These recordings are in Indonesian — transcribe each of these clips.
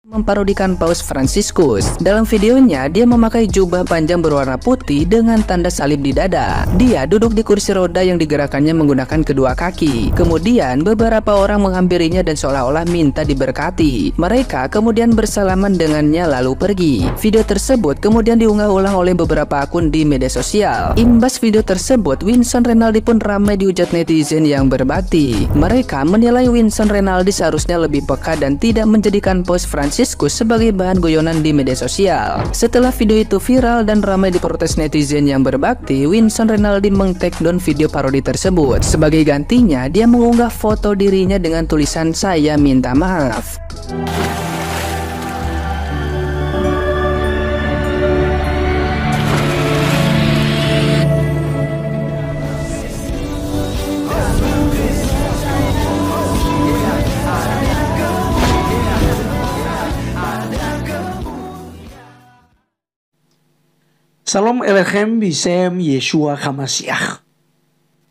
memparodikan Paus Fransiskus. Dalam videonya, dia memakai jubah panjang berwarna putih dengan tanda salib di dada. Dia duduk di kursi roda yang digerakkannya menggunakan kedua kaki. Kemudian, beberapa orang menghampirinya dan seolah-olah minta diberkati. Mereka kemudian bersalaman dengannya lalu pergi. Video tersebut kemudian diunggah ulang oleh beberapa akun di media sosial. Imbas video tersebut, Winston Renaldi pun ramai dihujat netizen yang berbakti. Mereka menilai Winston Renaldi seharusnya lebih peka dan tidak menjadikan Paus Fransiskus sebagai bahan guyonan di media sosial. Setelah video itu viral dan ramai diprotes netizen yang berbakti, Winston Renaldi meng-take down video parodi tersebut. Sebagai gantinya, dia mengunggah foto dirinya dengan tulisan "Saya minta maaf". Salam Elohim Bisem Yeshua HaMashiach.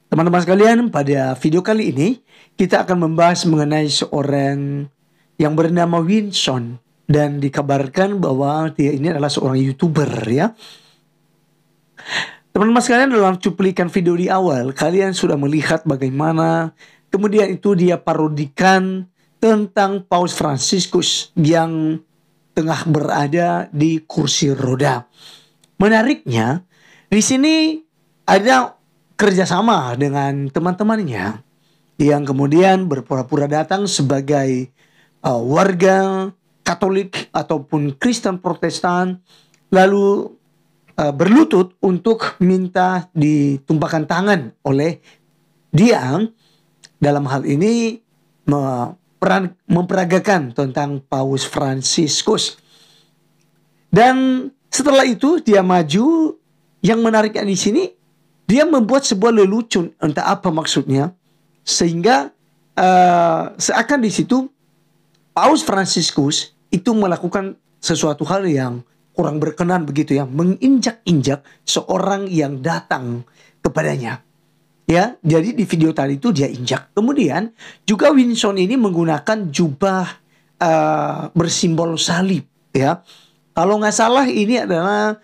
Teman-teman sekalian, pada video kali ini kita akan membahas mengenai seorang yang bernama Winston, dan dikabarkan bahwa dia ini adalah seorang YouTuber ya. Teman-teman sekalian, dalam cuplikan video di awal kalian sudah melihat bagaimana kemudian itu dia parodikan tentang Paus Fransiskus yang tengah berada di kursi roda. Menariknya, di sini ada kerjasama dengan teman-temannya yang kemudian berpura-pura datang sebagai warga Katolik ataupun Kristen Protestan, lalu berlutut untuk minta ditumpahkan tangan oleh dia. Dalam hal ini memperagakan tentang Paus Fransiskus. Dan setelah itu dia maju. Yang menariknya di sini, dia membuat sebuah lelucon, entah apa maksudnya, sehingga seakan di situ Paus Fransiskus itu melakukan sesuatu hal yang kurang berkenan begitu ya, menginjak-injak seorang yang datang kepadanya. Ya, jadi di video tadi itu dia injak. Kemudian juga Winston ini menggunakan jubah bersimbol salib ya. Kalau nggak salah ini adalah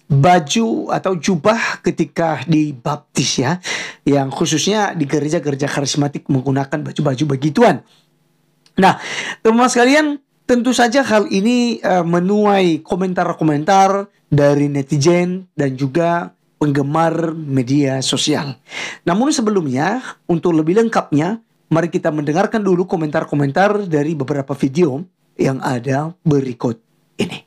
baju atau jubah ketika dibaptis ya, yang khususnya di gereja-gereja karismatik menggunakan baju-baju begituan. Nah, teman-teman sekalian, tentu saja hal ini menuai komentar-komentar dari netizen dan juga penggemar media sosial. Namun sebelumnya, untuk lebih lengkapnya, mari kita mendengarkan dulu komentar-komentar dari beberapa video yang ada berikut ini.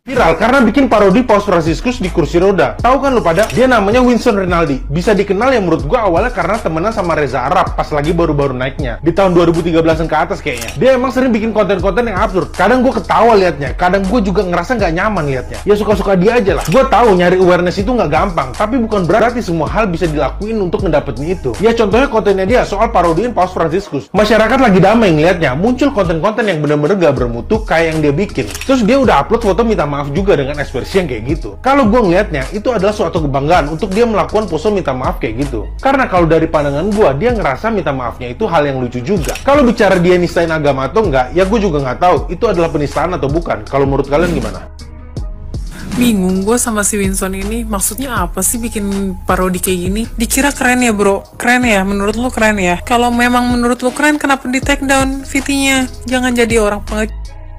Viral karena bikin parodi Paus Fransiskus di kursi roda. Tahu kan lu pada? Dia namanya Winston Renaldi. Bisa dikenal ya menurut gua awalnya karena temenan sama Reza Arab pas lagi baru-baru naiknya. Di tahun 2013an ke atas kayaknya. Dia emang sering bikin konten-konten yang absurd. Kadang gua ketawa liatnya, kadang gua juga ngerasa nggak nyaman liatnya. Ya suka-suka dia aja lah. Gua tahu nyari awareness itu nggak gampang, tapi bukan berarti semua hal bisa dilakuin untuk ngedapetin itu. Ya contohnya kontennya dia soal parodiin Paus Fransiskus. Masyarakat lagi damai ngeliatnya, muncul konten-konten yang bener-bener gak bermutu kayak yang dia bikin. Terus dia udah upload foto minta maaf juga dengan ekspresi yang kayak gitu. Kalau gue ngeliatnya, itu adalah suatu kebanggaan untuk dia melakukan pose minta maaf kayak gitu. Karena kalau dari pandangan gue, dia ngerasa minta maafnya itu hal yang lucu juga. Kalau bicara dia nistain agama atau enggak, ya gue juga nggak tahu itu adalah penistaan atau bukan. Kalau menurut kalian gimana? Bingung gue sama si Winston ini, maksudnya apa sih bikin parodi kayak gini? Dikira keren ya bro? Keren ya? Menurut lu keren ya? Kalau memang menurut lu keren, kenapa di take down VT-nya? Jangan jadi orang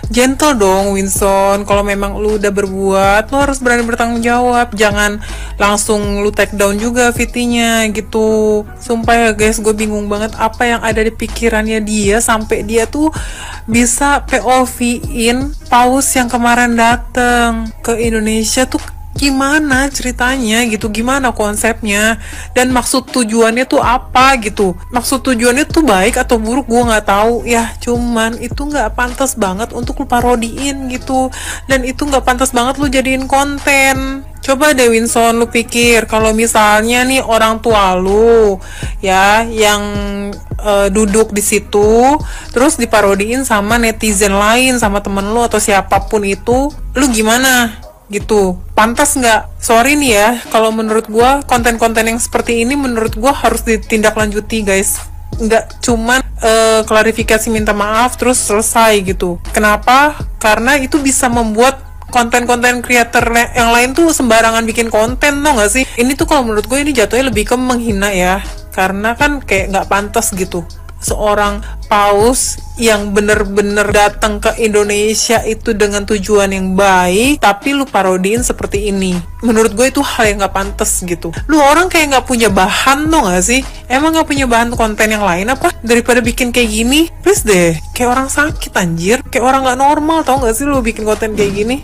gentle dong Winston. Kalau memang lu udah berbuat, lu harus berani bertanggung jawab. Jangan langsung lu take down juga VT-nya gitu. Sumpah ya guys, gue bingung banget apa yang ada di pikirannya dia sampai dia tuh bisa POV-in Paus yang kemarin dateng ke Indonesia tuh. Gimana ceritanya gitu, gimana konsepnya, dan maksud tujuannya tuh apa gitu. Maksud tujuannya tuh baik atau buruk gue nggak tahu ya, cuman itu nggak pantas banget untuk lu parodiin gitu, dan itu nggak pantas banget lu jadiin konten. Coba deh Winston, lu pikir kalau misalnya nih orang tua lu ya yang duduk di situ terus diparodiin sama netizen lain, sama temen lu atau siapapun itu, lu gimana? Gitu, pantas nggak? Sorry nih ya, kalau menurut gue konten-konten yang seperti ini menurut gue harus ditindaklanjuti guys. Nggak cuman klarifikasi, minta maaf, terus selesai gitu. Kenapa? Karena itu bisa membuat konten-konten creator yang lain tuh sembarangan bikin konten, tau gak sih? Ini tuh kalau menurut gue ini jatuhnya lebih ke menghina ya, karena kan kayak nggak pantas gitu. Seorang paus yang bener-bener datang ke Indonesia itu dengan tujuan yang baik, tapi lu parodiin seperti ini. Menurut gue itu hal yang gak pantas gitu. Lu orang kayak gak punya bahan tuh gak sih? Emang gak punya bahan konten yang lain apa? Daripada bikin kayak gini, please deh. Kayak orang sakit anjir. Kayak orang gak normal, tau gak sih lu bikin konten kayak gini?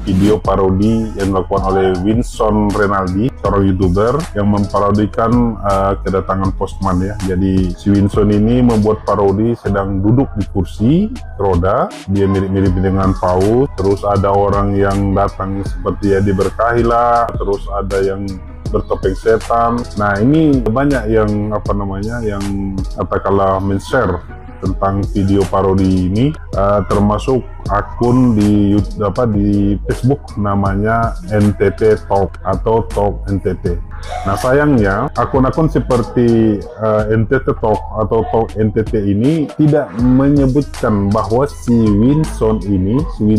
Video parodi yang dilakukan oleh Winston Renaldi, seorang YouTuber yang memparodikan kedatangan postman ya. Jadi si Winston ini membuat parodi sedang duduk di kursi roda, dia mirip-mirip dengan paus, terus ada orang yang datang seperti ya diberkahi lah, terus ada yang bertopeng setan. Nah ini banyak yang yang katakanlah men-share tentang video parodi ini, termasuk akun di Facebook namanya NTT Talk atau Talk NTT. Nah sayangnya akun-akun seperti NTT Talk atau Talk NTT ini tidak menyebutkan bahwa si Winston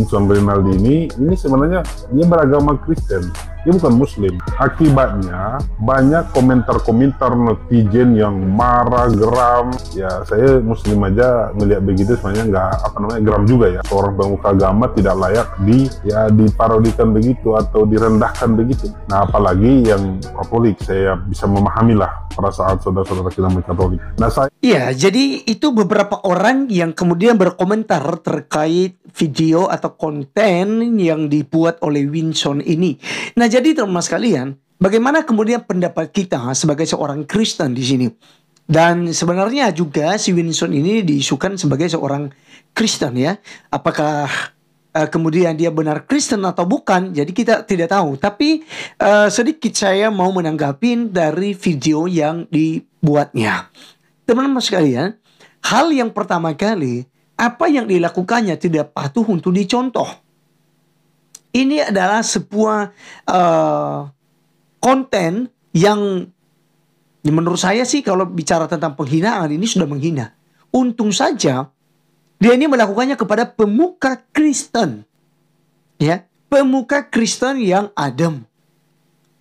Renaldi ini sebenarnya dia beragama Kristen, dia bukan Muslim. Akibatnya banyak komentar-komentar netizen yang marah, geram. Ya saya Muslim aja melihat begitu sebenarnya geram juga ya. Seorang pemuka agama tidak layak diparodikan begitu atau direndahkan begitu. Nah apalagi yang Katolik, saya bisa memahami lah perasaan saudara-saudara kita Katolik. Nah ya, jadi itu beberapa orang yang kemudian berkomentar terkait video atau konten yang dibuat oleh Winston ini. Nah jadi teman-teman sekalian, bagaimana kemudian pendapat kita sebagai seorang Kristen di sini? Dan sebenarnya juga si Winston ini diisukan sebagai seorang Kristen ya. Apakah kemudian dia benar Kristen atau bukan? Jadi kita tidak tahu. Tapi sedikit saya mau menanggapi dari video yang dibuatnya. Teman-teman sekalian, hal yang pertama kali, apa yang dilakukannya tidak patuh untuk dicontoh. Ini adalah sebuah konten yang menurut saya sih kalau bicara tentang penghinaan ini sudah menghina. Untung saja dia ini melakukannya kepada pemuka Kristen. Ya, pemuka Kristen yang adem.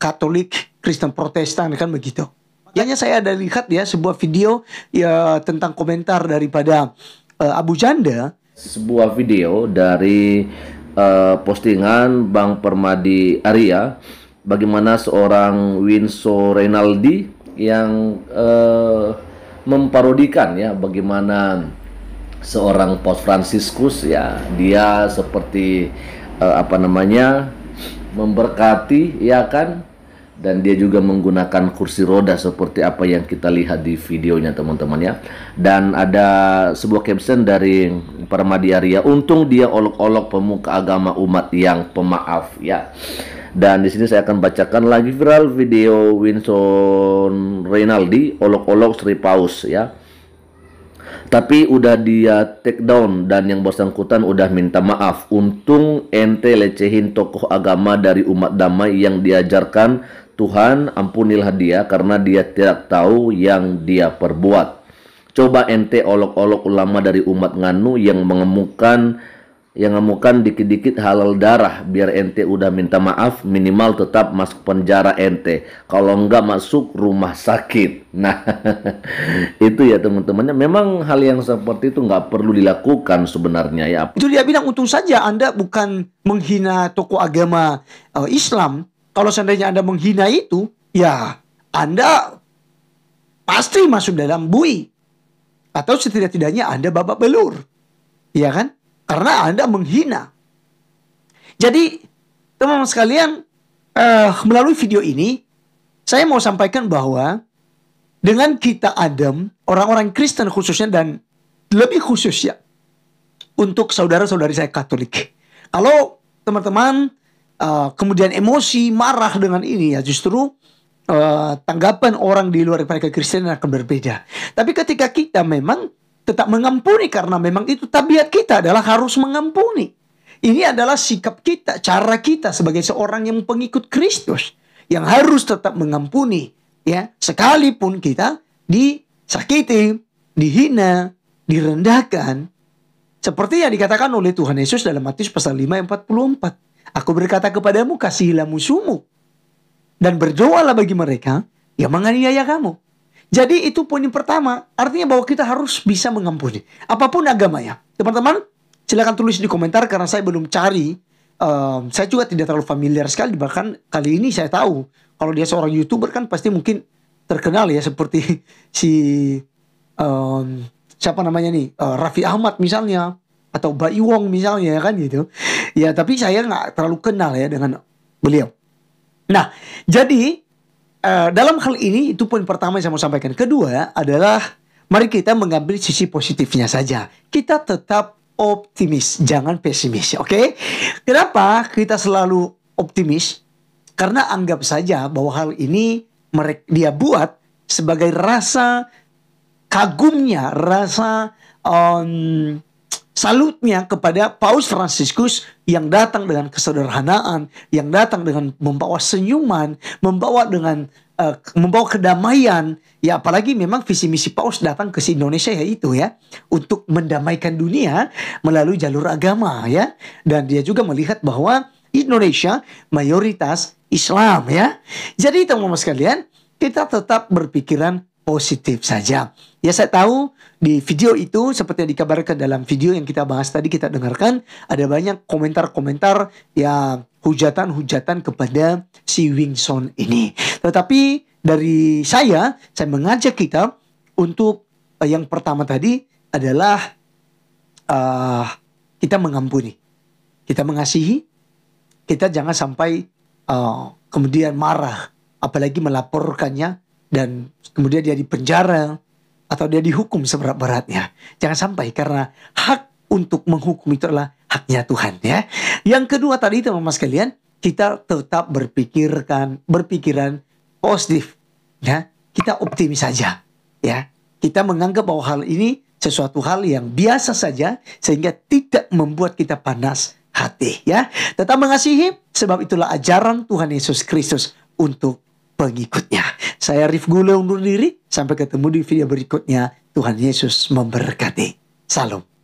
Katolik, Kristen Protestan kan begitu. Makanya saya ada lihat ya sebuah video ya tentang komentar daripada Abu Janda. Sebuah video dari postingan Bang Permadi Arya, bagaimana seorang Winston Renaldi yang memparodikan ya bagaimana seorang Paus Fransiskus ya dia seperti memberkati ya kan, dan dia juga menggunakan kursi roda seperti apa yang kita lihat di videonya teman-teman ya. Dan ada sebuah caption dari Permadi Arya, untung dia olok-olok pemuka agama umat yang pemaaf ya. Dan di sini saya akan bacakan lagi viral video Winston Renaldi olok-olok Sri Paus ya. Tapi udah dia take down dan yang bersangkutan udah minta maaf. Untung ente lecehin tokoh agama dari umat damai yang diajarkan Tuhan, ampunilah dia karena dia tidak tahu yang dia perbuat. Coba ente olok-olok ulama dari umat nganu yang mengemukan dikit-dikit halal darah, biar ente udah minta maaf, minimal tetap masuk penjara ente, kalau enggak masuk rumah sakit. Nah itu ya teman-temannya, memang hal yang seperti itu nggak perlu dilakukan sebenarnya ya. Itu dia bilang, untung saja Anda bukan menghina tokoh agama Islam. Kalau seandainya Anda menghina itu, ya Anda pasti masuk dalam bui, atau setidak-tidaknya Anda babak belur, ya kan? Karena Anda menghina. Jadi teman-teman sekalian, melalui video ini saya mau sampaikan bahwa dengan kita adem, orang-orang Kristen khususnya, dan lebih khusus ya untuk saudara-saudari saya Katolik, kalau teman-teman kemudian emosi, marah dengan ini, ya justru tanggapan orang di luar daripada Kristen akan berbeda. Tapi ketika kita memang tetap mengampuni, karena memang itu tabiat kita adalah harus mengampuni. Ini adalah sikap kita, cara kita sebagai seorang yang pengikut Kristus, yang harus tetap mengampuni, ya, sekalipun kita disakiti, dihina, direndahkan, seperti yang dikatakan oleh Tuhan Yesus dalam Matius pasal 5 ayat 44. Aku berkata kepadamu, kasihilah musuhmu dan berdoalah bagi mereka yang menganiaya kamu. Jadi itu poin yang pertama. Artinya bahwa kita harus bisa mengampuni. Apapun agamanya. Teman-teman, silakan tulis di komentar karena saya belum cari. Saya juga tidak terlalu familiar sekali. Bahkan kali ini saya tahu. Kalau dia seorang YouTuber kan pasti mungkin terkenal ya. Seperti si siapa namanya nih? Raffi Ahmad misalnya. Atau Bayu Wong misalnya kan gitu. Ya tapi saya nggak terlalu kenal ya dengan beliau. Nah jadi dalam hal ini itu poin pertama yang saya mau sampaikan. Kedua adalah mari kita mengambil sisi positifnya saja. Kita tetap optimis, jangan pesimis. Oke? Kenapa kita selalu optimis? Karena anggap saja bahwa hal ini dia buat sebagai rasa kagumnya, rasa salutnya kepada Paus Fransiskus yang datang dengan kesederhanaan, yang datang dengan membawa senyuman, membawa kedamaian. Ya apalagi memang visi misi Paus datang ke Indonesia yaitu ya untuk mendamaikan dunia melalui jalur agama ya. Dan dia juga melihat bahwa Indonesia mayoritas Islam ya. Jadi teman-teman sekalian, kita tetap berpikiran positif saja. Ya saya tahu di video itu seperti yang dikabarkan dalam video yang kita bahas tadi, kita dengarkan ada banyak komentar-komentar ya hujatan-hujatan kepada si Winston ini. Tetapi dari saya mengajak kita untuk yang pertama tadi adalah kita mengampuni, kita mengasihi, kita jangan sampai kemudian marah, apalagi melaporkannya dan kemudian dia dipenjara atau dia dihukum seberat-beratnya. Jangan sampai, karena hak untuk menghukum itu adalah haknya Tuhan ya. Yang kedua tadi teman-teman sekalian, kita tetap berpikiran positif ya. Kita optimis saja ya. Kita menganggap bahwa hal ini sesuatu hal yang biasa saja sehingga tidak membuat kita panas hati ya. Tetap mengasihi, sebab itulah ajaran Tuhan Yesus Kristus untuk pengikutnya. Saya Rif Gule undur diri. Sampai ketemu di video berikutnya. Tuhan Yesus memberkati. Salam.